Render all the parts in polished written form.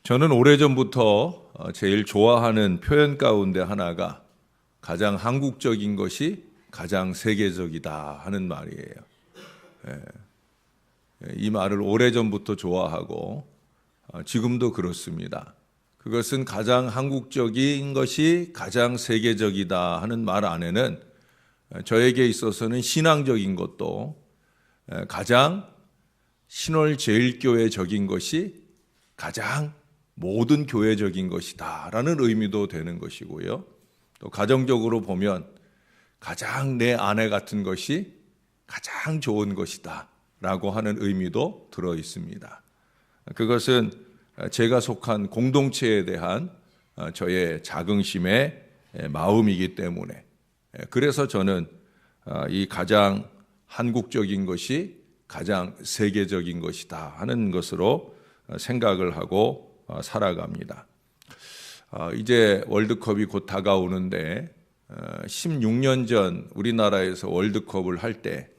저는 오래전부터 제일 좋아하는 표현 가운데 하나가 가장 한국적인 것이 가장 세계적이다 하는 말이에요. 이 말을 오래전부터 좋아하고 지금도 그렇습니다. 그것은 가장 한국적인 것이 가장 세계적이다 하는 말 안에는 저에게 있어서는 신앙적인 것도 가장 신월제일교회적인 것이 가장 모든 교회적인 것이다 라는 의미도 되는 것이고요. 또 가정적으로 보면 가장 내 아내 같은 것이 가장 좋은 것이다 라고 하는 의미도 들어 있습니다. 그것은 제가 속한 공동체에 대한 저의 자긍심의 마음이기 때문에, 그래서 저는 이 가장 한국적인 것이 가장 세계적인 것이다 하는 것으로 생각을 하고 살아갑니다. 이제 월드컵이 곧 다가오는데 16년 전 우리나라에서 월드컵을 할 때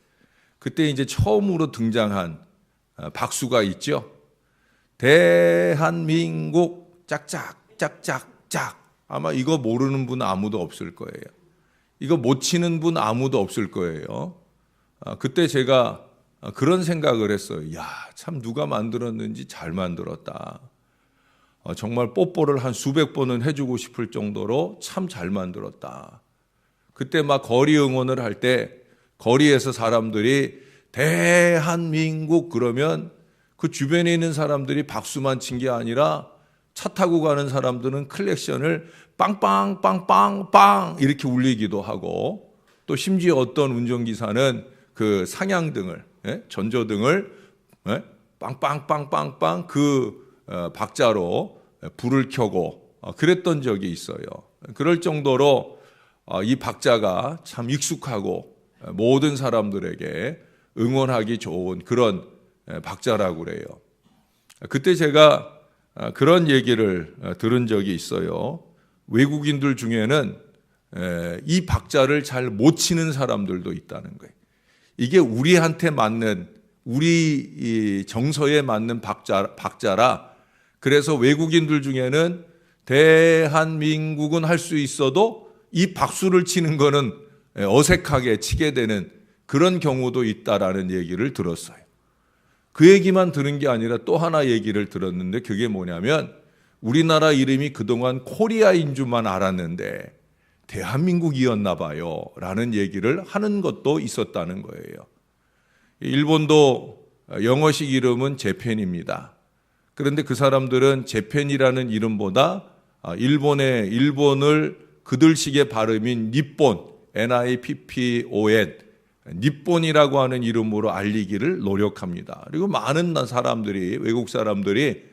그때 이제 처음으로 등장한 박수가 있죠. 대한민국 짝짝짝짝짝. 아마 이거 모르는 분 아무도 없을 거예요. 이거 못 치는 분 아무도 없을 거예요. 그때 제가 그런 생각을 했어요. 야, 참 누가 만들었는지 잘 만들었다. 정말 뽀뽀를 한 수백 번은 해주고 싶을 정도로 참 잘 만들었다. 그때 막 거리 응원을 할 때 거리에서 사람들이 대한민국 그러면 그 주변에 있는 사람들이 박수만 친 게 아니라 차 타고 가는 사람들은 클렉션을 빵빵빵빵빵 이렇게 울리기도 하고, 또 심지어 어떤 운전기사는 그 상향등을, 전조등을 빵빵빵빵빵 그 박자로 불을 켜고 그랬던 적이 있어요. 그럴 정도로 이 박자가 참 익숙하고 모든 사람들에게 응원하기 좋은 그런 박자라고 그래요. 그때 제가 그런 얘기를 들은 적이 있어요. 외국인들 중에는 이 박자를 잘 못 치는 사람들도 있다는 거예요. 이게 우리한테 맞는, 우리 정서에 맞는 박자라, 그래서 외국인들 중에는 대한민국은 할 수 있어도 이 박수를 치는 거는 어색하게 치게 되는 그런 경우도 있다라는 얘기를 들었어요. 그 얘기만 들은 게 아니라 또 하나 얘기를 들었는데, 그게 뭐냐면 우리나라 이름이 그동안 코리아인 줄만 알았는데 대한민국이었나 봐요 라는 얘기를 하는 것도 있었다는 거예요. 일본도 영어식 이름은 재팬입니다. 그런데 그 사람들은 재팬이라는 이름보다 일본을 그들식의 발음인 니폰, Nippon, 니폰이라고 하는 이름으로 알리기를 노력합니다. 그리고 많은 사람들이, 외국 사람들이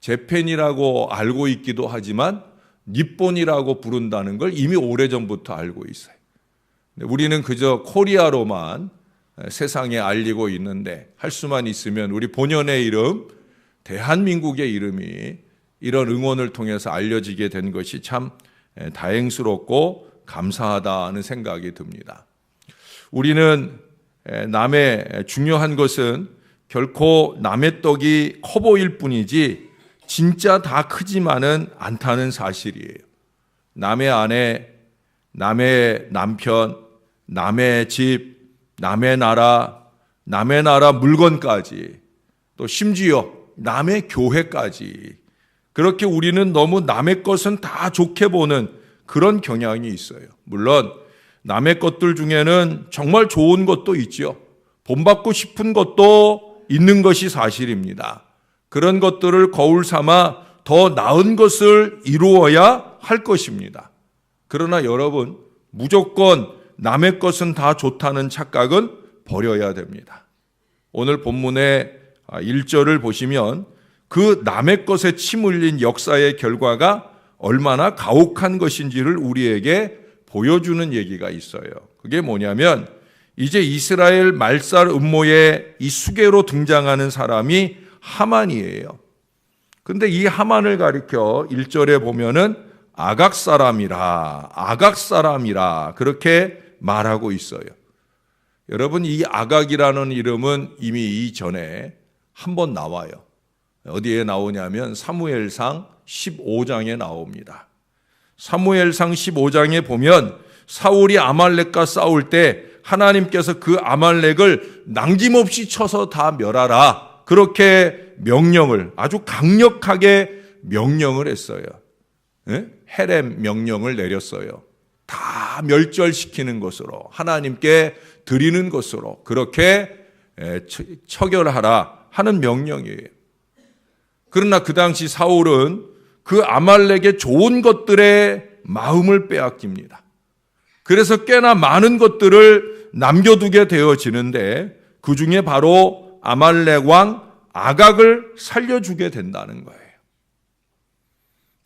재팬이라고 알고 있기도 하지만 니폰이라고 부른다는 걸 이미 오래전부터 알고 있어요. 우리는 그저 코리아로만 세상에 알리고 있는데, 할 수만 있으면 우리 본연의 이름, 대한민국의 이름이 이런 응원을 통해서 알려지게 된 것이 참 다행스럽고 감사하다는 생각이 듭니다. 우리는 남의 중요한 것은 결코 남의 떡이 커 보일 뿐이지 진짜 다 크지만은 않다는 사실이에요. 남의 아내, 남의 남편, 남의 집, 남의 나라 물건까지, 또 심지어 남의 교회까지, 그렇게 우리는 너무 남의 것은 다 좋게 보는 그런 경향이 있어요. 물론 남의 것들 중에는 정말 좋은 것도 있죠. 본받고 싶은 것도 있는 것이 사실입니다. 그런 것들을 거울 삼아 더 나은 것을 이루어야 할 것입니다. 그러나 여러분, 무조건 남의 것은 다 좋다는 착각은 버려야 됩니다. 오늘 본문의 1절을 보시면 그 남의 것에 침 흘린 역사의 결과가 얼마나 가혹한 것인지를 우리에게 보여주는 얘기가 있어요. 그게 뭐냐면 이제 이스라엘 말살 음모의 이 수괴로 등장하는 사람이 하만이에요. 근데 이 하만을 가리켜 1절에 보면은 아각 사람이라 그렇게 말하고 있어요. 여러분, 이 아각이라는 이름은 이미 이전에 한 번 나와요. 어디에 나오냐면 사무엘상 15장에 나옵니다. 사무엘상 15장에 보면 사울이 아말렉과 싸울 때 하나님께서 그 아말렉을 남김없이 쳐서 다 멸하라, 그렇게 명령을, 아주 강력하게 명령을 했어요. 헤렘 명령을 내렸어요. 다 멸절시키는 것으로, 하나님께 드리는 것으로 그렇게 처결하라 하는 명령이에요. 그러나 그 당시 사울은 그 아말렉의 좋은 것들에 마음을 빼앗깁니다. 그래서 꽤나 많은 것들을 남겨두게 되어지는데 그 중에 바로 아말렉 왕 아각을 살려주게 된다는 거예요.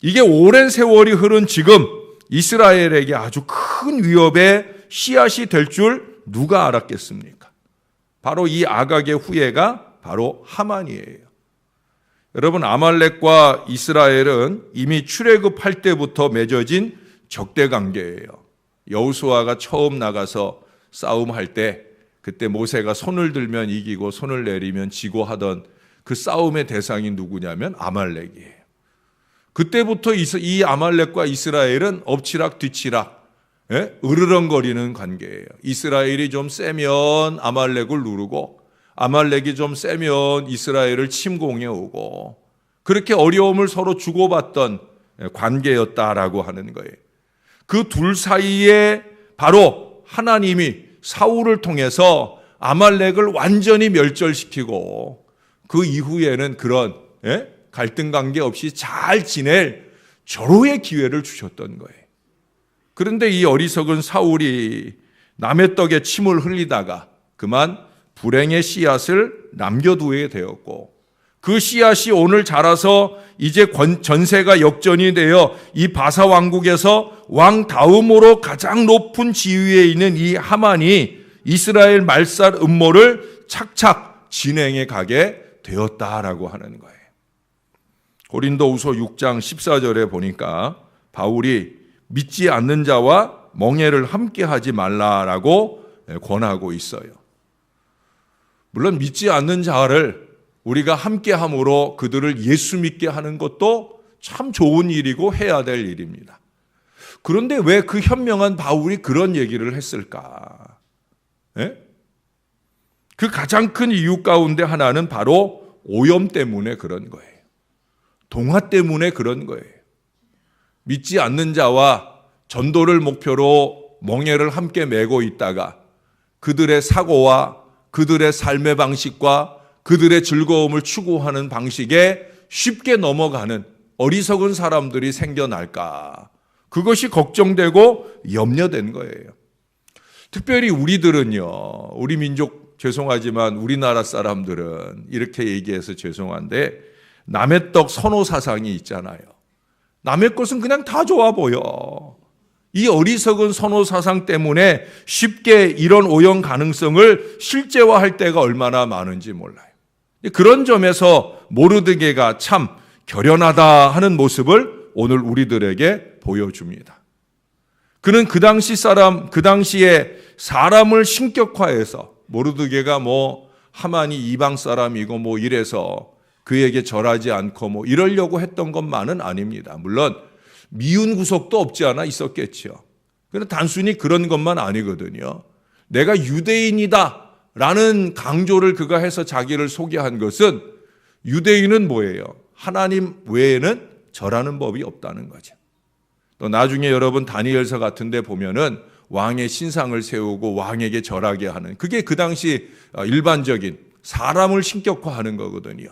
이게 오랜 세월이 흐른 지금 이스라엘에게 아주 큰 위협의 씨앗이 될 줄 누가 알았겠습니까? 바로 이 아각의 후예가 바로 하만이에요. 여러분, 아말렉과 이스라엘은 이미 출애굽할 때부터 맺어진 적대 관계예요. 여호수아가 처음 나가서 싸움할 때 그때 모세가 손을 들면 이기고 손을 내리면 지고 하던 그 싸움의 대상이 누구냐면 아말렉이에요. 그때부터 이 아말렉과 이스라엘은 엎치락 뒤치락, 으르렁거리는 관계예요. 이스라엘이 좀 세면 아말렉을 누르고 아말렉이 좀 세면 이스라엘을 침공해 오고, 그렇게 어려움을 서로 주고받던 관계였다라고 하는 거예요. 그 둘 사이에 바로 하나님이 사울을 통해서 아말렉을 완전히 멸절시키고 그 이후에는 그런 갈등 관계 없이 잘 지낼 절호의 기회를 주셨던 거예요. 그런데 이 어리석은 사울이 남의 떡에 침을 흘리다가 그만 불행의 씨앗을 남겨두게 되었고, 그 씨앗이 오늘 자라서 이제 전세가 역전이 되어 이 바사 왕국에서 왕 다음으로 가장 높은 지위에 있는 이 하만이 이스라엘 말살 음모를 착착 진행해 가게 되었다라고 하는 거예요. 고린도후서 6장 14절에 보니까 바울이 믿지 않는 자와 멍에를 함께 하지 말라라고 권하고 있어요. 물론 믿지 않는 자를 우리가 함께 함으로 그들을 예수 믿게 하는 것도 참 좋은 일이고 해야 될 일입니다. 그런데 왜 그 현명한 바울이 그런 얘기를 했을까? 그 가장 큰 이유 가운데 하나는 바로 오염 때문에 그런 거예요. 동화 때문에 그런 거예요. 믿지 않는 자와 전도를 목표로 멍에를 함께 메고 있다가 그들의 사고와 그들의 삶의 방식과 그들의 즐거움을 추구하는 방식에 쉽게 넘어가는 어리석은 사람들이 생겨날까? 그것이 걱정되고 염려된 거예요. 특별히 우리들은요, 우리 민족, 죄송하지만 우리나라 사람들은 이렇게 얘기해서 죄송한데 남의 떡 선호 사상이 있잖아요. 남의 것은 그냥 다 좋아 보여. 이 어리석은 선호 사상 때문에 쉽게 이런 오염 가능성을 실제화할 때가 얼마나 많은지 몰라요. 그런 점에서 모르드게가 참 결연하다 하는 모습을 오늘 우리들에게 보여줍니다. 그는 그 당시에 사람을 신격화해서, 모르드게가 하만이 이방 사람이고 이래서 그에게 절하지 않고 이러려고 했던 것만은 아닙니다. 물론 미운 구석도 없지 않아 있었겠죠. 그런데 단순히 그런 것만 아니거든요. 내가 유대인이다 라는 강조를 그가 해서 자기를 소개한 것은, 유대인은 뭐예요? 하나님 외에는 절하는 법이 없다는 거죠. 또 나중에 여러분 다니엘서 같은 데 보면은 왕의 신상을 세우고 왕에게 절하게 하는, 그게 그 당시 일반적인 사람을 신격화하는 거거든요.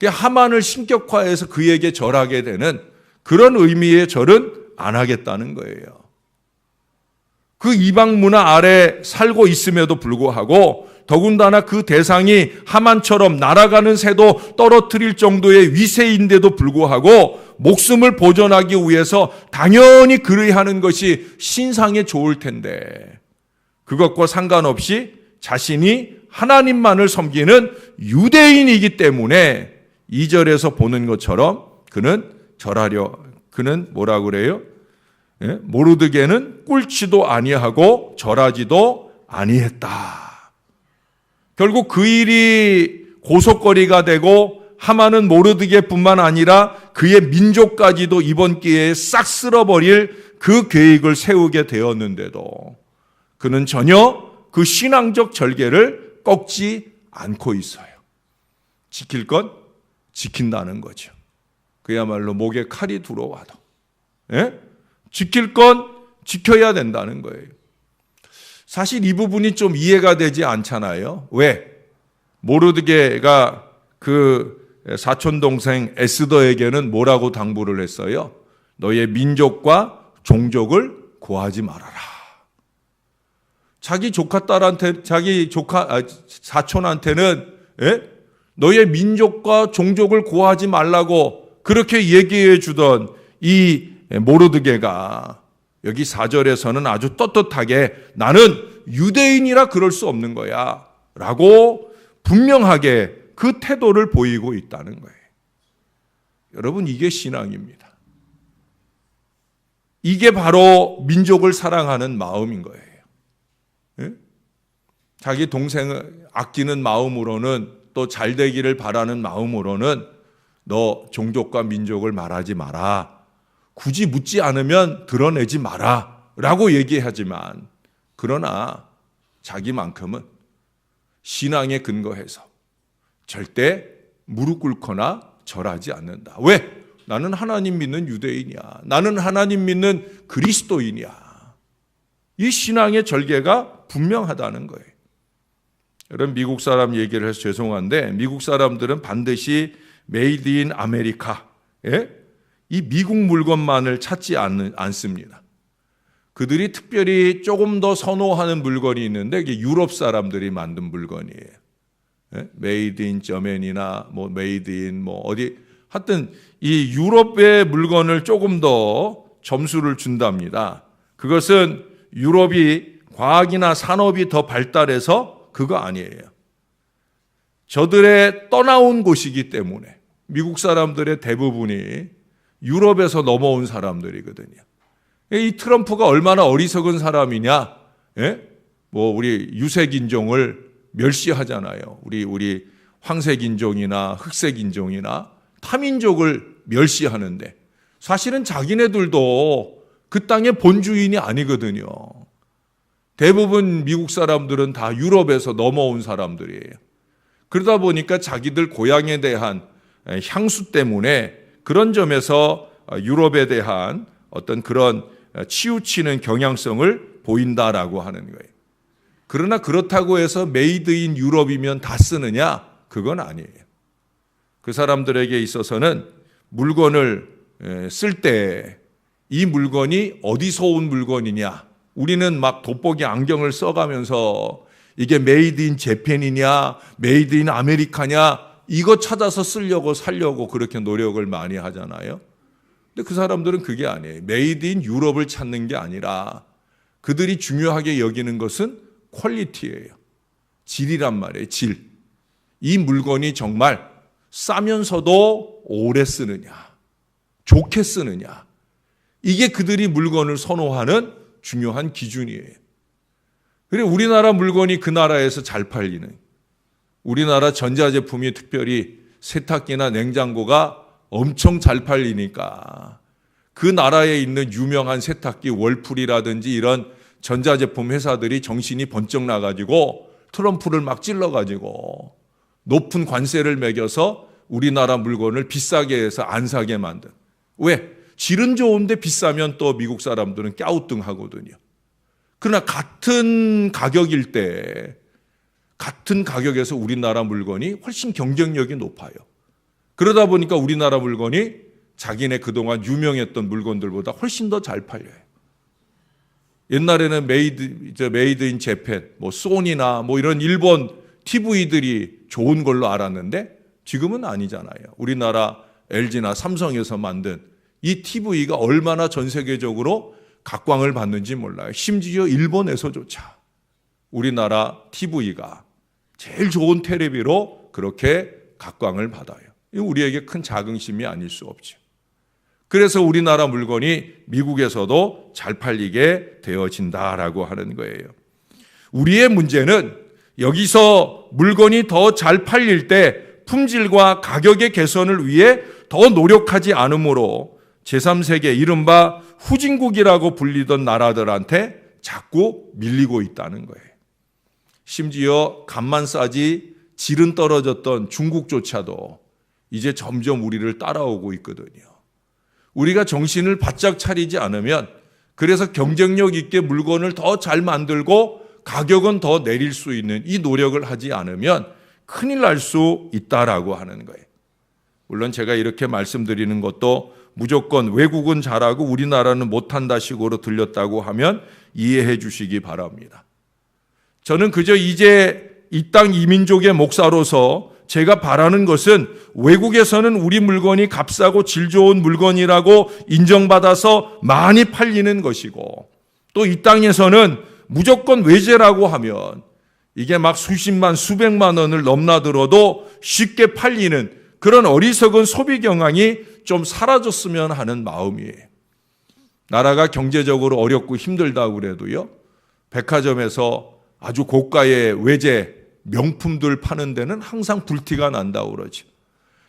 하만을 신격화해서 그에게 절하게 되는 그런 의미의 절은 안 하겠다는 거예요. 그 이방 문화 아래 살고 있음에도 불구하고, 더군다나 그 대상이 하만처럼 날아가는 새도 떨어뜨릴 정도의 위세인데도 불구하고 목숨을 보존하기 위해서 당연히 그리하는 것이 신상에 좋을 텐데, 그것과 상관없이 자신이 하나님만을 섬기는 유대인이기 때문에 2절에서 보는 것처럼 그는 뭐라 그래요? 모르드게는 꿇지도 아니하고 절하지도 아니했다. 결국 그 일이 고속거리가 되고 하만은 모르드게뿐만 아니라 그의 민족까지도 이번 기회에 싹 쓸어버릴 그 계획을 세우게 되었는데도 그는 전혀 그 신앙적 절개를 꺾지 않고 있어요. 지킬 건 지킨다는 거죠. 그야말로 목에 칼이 들어와도 지킬 건 지켜야 된다는 거예요. 사실 이 부분이 좀 이해가 되지 않잖아요. 왜? 모르드게가 그 사촌 동생 에스더에게는 뭐라고 당부를 했어요? 너의 민족과 종족을 고하지 말아라. 자기 사촌한테는 너의 민족과 종족을 고하지 말라고 그렇게 얘기해 주던 이 모르드게가 여기 4절에서는 아주 떳떳하게 나는 유대인이라 그럴 수 없는 거야 라고 분명하게 그 태도를 보이고 있다는 거예요. 여러분, 이게 신앙입니다. 이게 바로 민족을 사랑하는 마음인 거예요. 자기 동생을 아끼는 마음으로는 또 잘 되기를 바라는 마음으로는 너 종족과 민족을 말하지 마라. 굳이 묻지 않으면 드러내지 마라 라고 얘기하지만 그러나 자기만큼은 신앙에 근거해서 절대 무릎 꿇거나 절하지 않는다. 왜? 나는 하나님 믿는 유대인이야. 나는 하나님 믿는 그리스도인이야. 이 신앙의 절개가 분명하다는 거예요. 여러분, 미국 사람 얘기를 해서 죄송한데 미국 사람들은 반드시 메이드 인 아메리카, 이 미국 물건만을 찾지 않습니다. 그들이 특별히 조금 더 선호하는 물건이 있는데 이게 유럽 사람들이 만든 물건이에요. 메이드 인 저맨이나 뭐 메이드 인 뭐 어디 하여튼 이 유럽의 물건을 조금 더 점수를 준답니다. 그것은 유럽이 과학이나 산업이 더 발달해서 그거 아니에요. 저들의 떠나온 곳이기 때문에 미국 사람들의 대부분이 유럽에서 넘어온 사람들이거든요. 이 트럼프가 얼마나 어리석은 사람이냐? 뭐 우리 유색 인종을 멸시하잖아요. 우리 황색 인종이나 흑색 인종이나 타민족을 멸시하는데 사실은 자기네들도 그 땅의 본주인이 아니거든요. 대부분 미국 사람들은 다 유럽에서 넘어온 사람들이에요. 그러다 보니까 자기들 고향에 대한 향수 때문에 그런 점에서 유럽에 대한 어떤 그런 치우치는 경향성을 보인다라고 하는 거예요. 그러나 그렇다고 해서 메이드 인 유럽이면 다 쓰느냐? 그건 아니에요. 그 사람들에게 있어서는 물건을 쓸 때 이 물건이 어디서 온 물건이냐? 우리는 막 돋보기 안경을 써가면서 이게 메이드 인 재팬이냐, 메이드 인 아메리카냐 이거 찾아서 쓰려고 살려고 그렇게 노력을 많이 하잖아요. 근데 그 사람들은 그게 아니에요. 메이드 인 유럽을 찾는 게 아니라 그들이 중요하게 여기는 것은 퀄리티예요. 질이란 말이에요. 질. 이 물건이 정말 싸면서도 오래 쓰느냐, 좋게 쓰느냐. 이게 그들이 물건을 선호하는 중요한 기준이에요. 그리고 우리나라 물건이 그 나라에서 잘 팔리는, 우리나라 전자제품이 특별히 세탁기나 냉장고가 엄청 잘 팔리니까 그 나라에 있는 유명한 세탁기 월풀이라든지 이런 전자제품 회사들이 정신이 번쩍 나가지고 트럼프를 막 찔러가지고 높은 관세를 매겨서 우리나라 물건을 비싸게 해서 안 사게 만든. 왜? 질은 좋은데 비싸면 또 미국 사람들은 갸우뚱하거든요. 그러나 같은 가격일 때 같은 가격에서 우리나라 물건이 훨씬 경쟁력이 높아요. 그러다 보니까 우리나라 물건이 자기네 그동안 유명했던 물건들보다 훨씬 더 잘 팔려요. 옛날에는 메이드 인 재팬, 뭐 소니나 뭐 이런 일본 TV들이 좋은 걸로 알았는데 지금은 아니잖아요. 우리나라 LG나 삼성에서 만든 이 TV가 얼마나 전 세계적으로 각광을 받는지 몰라요. 심지어 일본에서조차 우리나라 TV가 제일 좋은 테레비로 그렇게 각광을 받아요. 우리에게 큰 자긍심이 아닐 수 없죠. 그래서 우리나라 물건이 미국에서도 잘 팔리게 되어진다라고 하는 거예요. 우리의 문제는 여기서 물건이 더 잘 팔릴 때 품질과 가격의 개선을 위해 더 노력하지 않으므로 제3세계 이른바 후진국이라고 불리던 나라들한테 자꾸 밀리고 있다는 거예요. 심지어 값만 싸지 질은 떨어졌던 중국조차도 이제 점점 우리를 따라오고 있거든요. 우리가 정신을 바짝 차리지 않으면, 그래서 경쟁력 있게 물건을 더 잘 만들고 가격은 더 내릴 수 있는 이 노력을 하지 않으면 큰일 날 수 있다라고 하는 거예요. 물론 제가 이렇게 말씀드리는 것도 무조건 외국은 잘하고 우리나라는 못한다 식으로 들렸다고 하면 이해해 주시기 바랍니다. 저는 그저 이제 이 땅 이민족의 목사로서 제가 바라는 것은 외국에서는 우리 물건이 값싸고 질 좋은 물건이라고 인정받아서 많이 팔리는 것이고, 또 이 땅에서는 무조건 외제라고 하면 이게 막 수십만 수백만 원을 넘나들어도 쉽게 팔리는 그런 어리석은 소비 경향이 좀 사라졌으면 하는 마음이에요. 나라가 경제적으로 어렵고 힘들다고 그래도요, 백화점에서 아주 고가의 외제 명품들 파는 데는 항상 불티가 난다고 그러죠.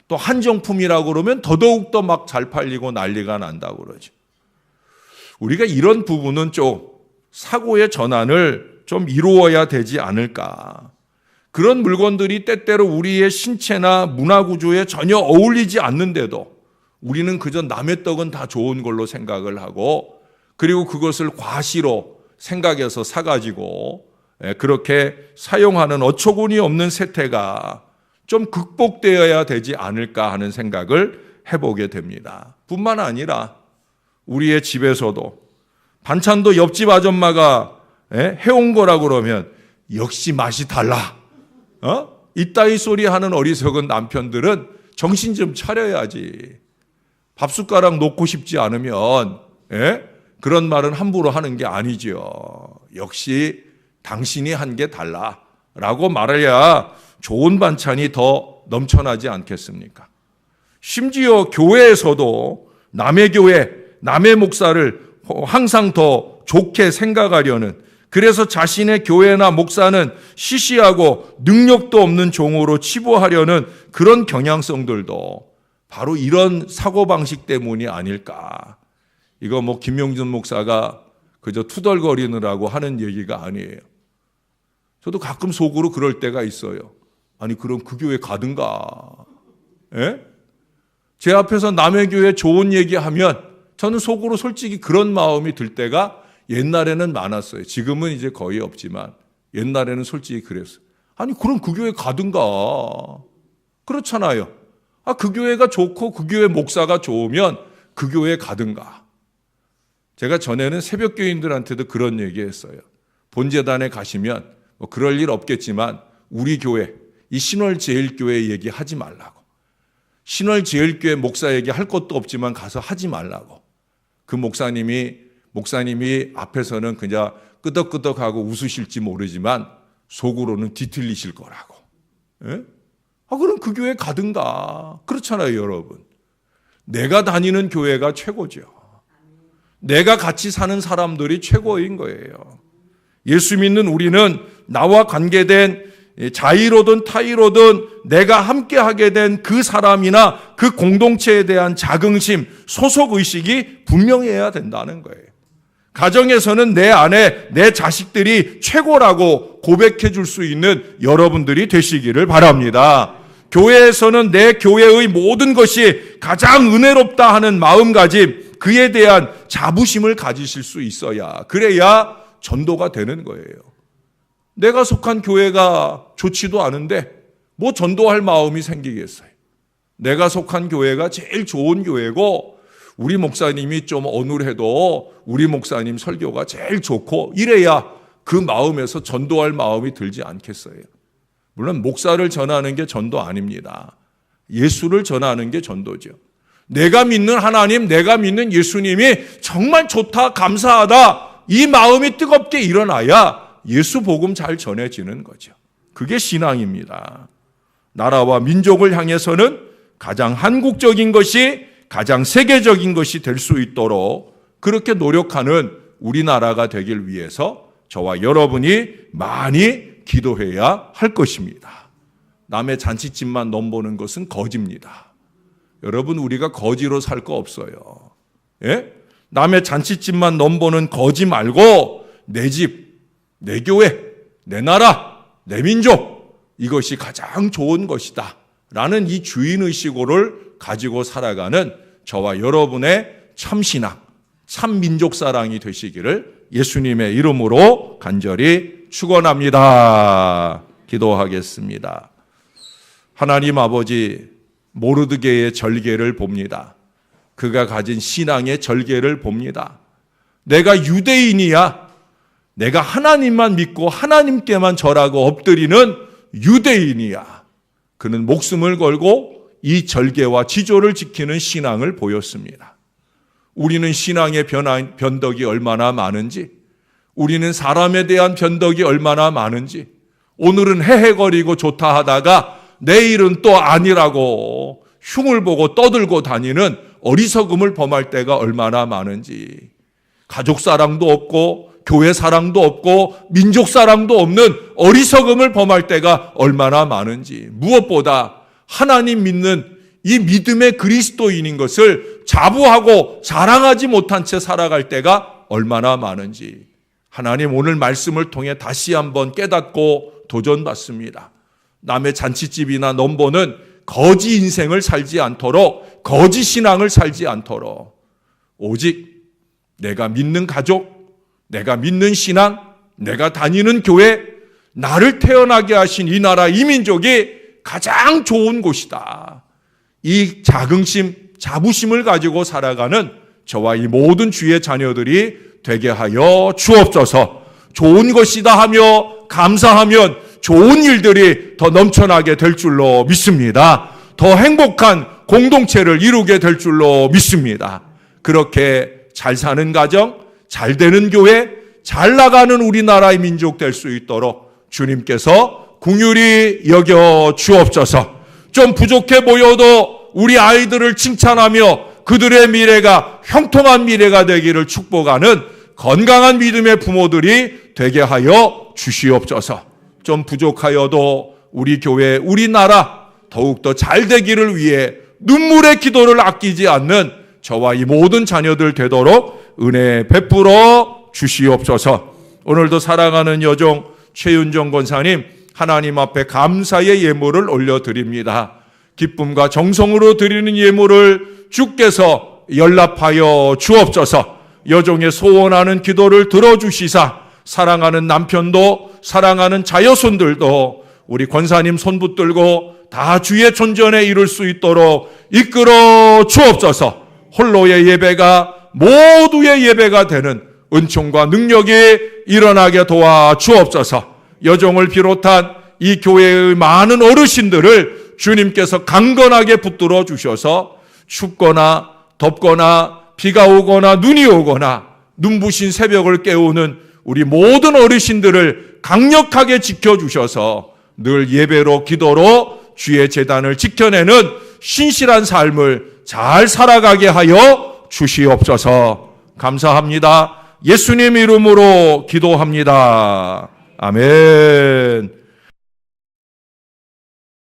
또 한정품이라고 그러면 더더욱 더 막 잘 팔리고 난리가 난다고 그러죠. 우리가 이런 부분은 좀 사고의 전환을 좀 이루어야 되지 않을까. 그런 물건들이 때때로 우리의 신체나 문화 구조에 전혀 어울리지 않는데도 우리는 그저 남의 떡은 다 좋은 걸로 생각을 하고, 그리고 그것을 과시로 생각해서 사가지고 그렇게 사용하는 어처구니 없는 세태가 좀 극복되어야 되지 않을까 하는 생각을 해보게 됩니다. 뿐만 아니라 우리의 집에서도 반찬도 옆집 아줌마가 해온 거라고 그러면 역시 맛이 달라. 이따위 소리 하는 어리석은 남편들은 정신 좀 차려야지. 밥숟가락 놓고 싶지 않으면 그런 말은 함부로 하는 게 아니지요. 역시 당신이 한 게 달라라고 말해야 좋은 반찬이 더 넘쳐나지 않겠습니까? 심지어 교회에서도 남의 교회, 남의 목사를 항상 더 좋게 생각하려는, 그래서 자신의 교회나 목사는 시시하고 능력도 없는 종으로 치부하려는 그런 경향성들도 바로 이런 사고방식 때문이 아닐까. 이거 김용준 목사가 그저 투덜거리느라고 하는 얘기가 아니에요. 저도 가끔 속으로 그럴 때가 있어요. 아니 그럼 그 교회 가든가. 제 앞에서 남의 교회 좋은 얘기하면 저는 속으로 솔직히 그런 마음이 들 때가 옛날에는 많았어요. 지금은 이제 거의 없지만 옛날에는 솔직히 그랬어요. 아니 그럼 그 교회 가든가. 그렇잖아요. 그 교회가 좋고 그 교회 목사가 좋으면 그 교회 가든가. 제가 전에는 새벽교인들한테도 그런 얘기했어요. 본재단에 가시면 그럴 일 없겠지만 우리 교회, 이 신월제일교회 얘기하지 말라고. 신월제일교회 목사 얘기할 것도 없지만 가서 하지 말라고. 그 목사님이 앞에서는 그냥 끄덕끄덕하고 웃으실지 모르지만 속으로는 뒤틀리실 거라고. 그럼 그 교회 가든가. 그렇잖아요, 여러분. 내가 다니는 교회가 최고죠. 내가 같이 사는 사람들이 최고인 거예요. 예수 믿는 우리는 나와 관계된 자의로든 타의로든 내가 함께 하게 된 그 사람이나 그 공동체에 대한 자긍심, 소속의식이 분명해야 된다는 거예요. 가정에서는 내 아내, 내 자식들이 최고라고 고백해 줄 수 있는 여러분들이 되시기를 바랍니다. 교회에서는 내 교회의 모든 것이 가장 은혜롭다 하는 마음가짐, 그에 대한 자부심을 가지실 수 있어야, 그래야 전도가 되는 거예요. 내가 속한 교회가 좋지도 않은데 뭐 전도할 마음이 생기겠어요. 내가 속한 교회가 제일 좋은 교회고 우리 목사님이 좀 어눌해도 우리 목사님 설교가 제일 좋고 이래야 그 마음에서 전도할 마음이 들지 않겠어요. 물론 목사를 전하는 게 전도 아닙니다. 예수를 전하는 게 전도죠. 내가 믿는 하나님, 내가 믿는 예수님이 정말 좋다, 감사하다, 이 마음이 뜨겁게 일어나야 예수 복음 잘 전해지는 거죠. 그게 신앙입니다. 나라와 민족을 향해서는 가장 한국적인 것이, 가장 세계적인 것이 될 수 있도록 그렇게 노력하는 우리나라가 되길 위해서 저와 여러분이 많이 기도해야 할 것입니다. 남의 잔치집만 넘보는 것은 거지입니다. 여러분, 우리가 거지로 살 거 없어요. 예? 남의 잔치집만 넘보는 거지 말고 내 집, 내 교회, 내 나라, 내 민족, 이것이 가장 좋은 것이다 라는 이 주인의식을 가지고 살아가는 저와 여러분의 참신앙, 참민족사랑이 되시기를 예수님의 이름으로 간절히 축원합니다. 기도하겠습니다. 하나님 아버지, 모르드게의 절개를 봅니다. 그가 가진 신앙의 절개를 봅니다. 내가 유대인이야. 내가 하나님만 믿고 하나님께만 절하고 엎드리는 유대인이야. 그는 목숨을 걸고 이 절개와 지조를 지키는 신앙을 보였습니다. 우리는 신앙의 변덕이 얼마나 많은지, 우리는 사람에 대한 변덕이 얼마나 많은지, 오늘은 헤헤거리고 좋다 하다가 내일은 또 아니라고 흉을 보고 떠들고 다니는 어리석음을 범할 때가 얼마나 많은지, 가족 사랑도 없고 교회 사랑도 없고 민족 사랑도 없는 어리석음을 범할 때가 얼마나 많은지, 무엇보다 하나님 믿는 이 믿음의 그리스도인인 것을 자부하고 자랑하지 못한 채 살아갈 때가 얼마나 많은지, 하나님 오늘 말씀을 통해 다시 한번 깨닫고 도전받습니다. 남의 잔치집이나 넘보는 거지 인생을 살지 않도록, 거지 신앙을 살지 않도록, 오직 내가 믿는 가족, 내가 믿는 신앙, 내가 다니는 교회, 나를 태어나게 하신 이 나라, 이 민족이 가장 좋은 곳이다. 이 자긍심, 자부심을 가지고 살아가는 저와 이 모든 주의 자녀들이 되게 하여 주옵소서. 좋은 것이다 하며 감사하면 좋은 일들이 더 넘쳐나게 될 줄로 믿습니다. 더 행복한 공동체를 이루게 될 줄로 믿습니다. 그렇게 잘 사는 가정, 잘 되는 교회, 잘 나가는 우리나라의 민족 될 수 있도록 주님께서 긍휼히 여겨 주옵소서. 좀 부족해 보여도 우리 아이들을 칭찬하며 그들의 미래가 형통한 미래가 되기를 축복하는 건강한 믿음의 부모들이 되게 하여 주시옵소서. 좀 부족하여도 우리 교회, 우리 나라 더욱더 잘 되기를 위해 눈물의 기도를 아끼지 않는 저와 이 모든 자녀들 되도록 은혜 베풀어 주시옵소서. 오늘도 사랑하는 여종 최윤정 권사님, 하나님 앞에 감사의 예물을 올려드립니다. 기쁨과 정성으로 드리는 예물을 주께서 연락하여 주옵소서. 여종의 소원하는 기도를 들어주시사 사랑하는 남편도, 사랑하는 자녀손들도 우리 권사님 손붙들고 다 주의 존전에 이룰 수 있도록 이끌어 주옵소서. 홀로의 예배가 모두의 예배가 되는 은총과 능력이 일어나게 도와 주옵소서. 여종을 비롯한 이 교회의 많은 어르신들을 주님께서 강건하게 붙들어 주셔서 춥거나 덥거나 비가 오거나 눈이 오거나 눈부신 새벽을 깨우는 우리 모든 어르신들을 강력하게 지켜주셔서 늘 예배로 기도로 주의 제단을 지켜내는 신실한 삶을 잘 살아가게 하여 주시옵소서. 감사합니다. 예수님 이름으로 기도합니다. 아멘.